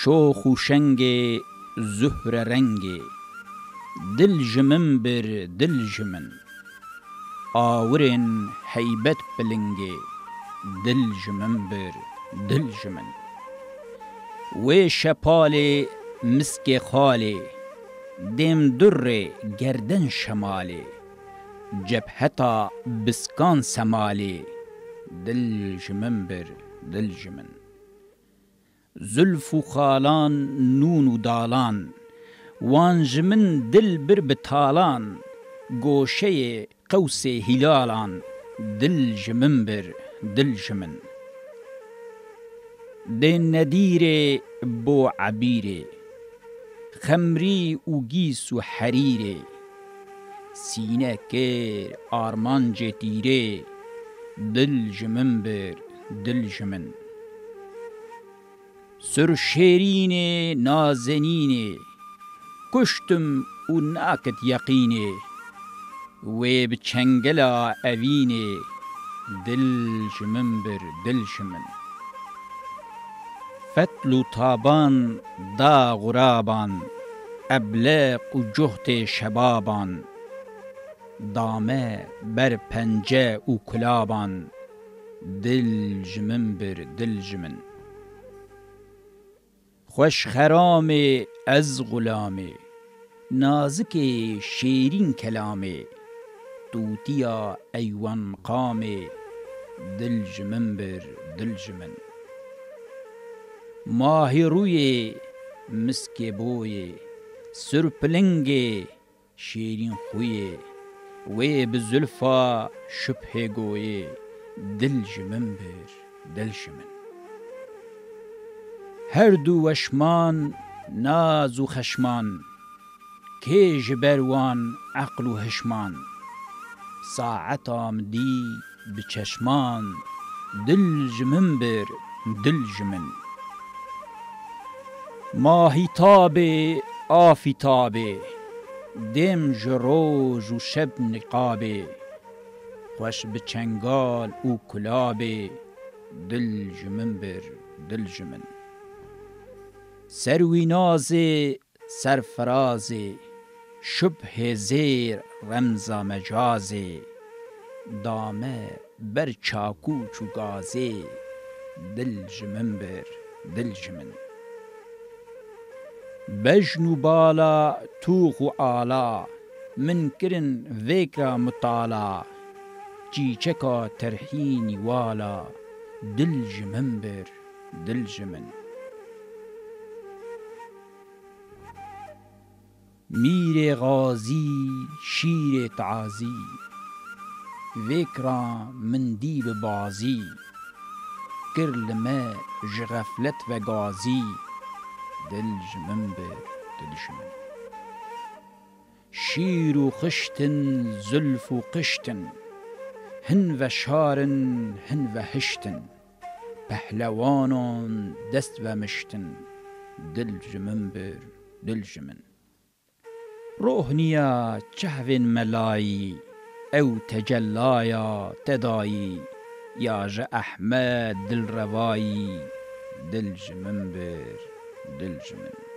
شوخ و شنگ زهر رنگ، دل جمن بر دل جمن. آورن هیبت بلنگه، دل جمن بر دل جمن. و شپال مسک خاله، دم در گردن شماله. جبهتا بسکان سماله، دل جمن بر دل جمن. زلف و خالان نون و دالان، وان جمن دل بر بتالان. گوشه قوس هلالان، دل جمن بر دل جمن. دین ندیر بو عبیره، خمری و گیس و حریره. سینه که آرمان جتیره، دل جمن بر دل جمن. سر شیرین نازنینه، کشتم و ناکت یقینه. و بچنگلا اوینه، دل جمن بر دل جمن. فتل و تابان دا غرابان، ابلق و جهت شبابان. دامه بر پنجه و کلابان، دل جمن بر دل جمن. خوش خرام از غلامه، نازک شیرین کلامه. توتیا ایوان مقامه، دل جمن بر دل جمن. ماهی روی مسک بوی، سرپلنگ شیرین خوی. و بزلفا شبه گوی، دل جمن بر دل جمن. هر دو وشمان ناز و خشمان، که جبروان عقل و هشمان. ساعت آمدی بچشمان، دل جمن بر دل جمن. ماهی تابه آفتابه، دم جروج و شب نقابه. خوش بچنگال و کلابه، دل جمن بر دل جمن. سروی ناز سرفراز، شبه زیر رمز مجاز. دامه بر چاکو چو گازه، دل جمن بر دل جمن. بجن و بالا توخ و آلا، من کرن ویکرا مطالا. چیچکا ترحینی والا، دل جمن بر دل جمن. میر غازی شیر تعازی، ویکرا من دی ببازی. کرلمه جغفلت و گازی، دل جمن بر دل جمن. شیر و خشتن زلف و قشتن، هن و شارن هن و هشتن. پهلوانان دست و مشتن، دل جمن بر دل جمن. روحنیا چهوین ملایی، او تجلایا تدایی. یا ج احمد دل روایی، دل جمن بر دل جمن.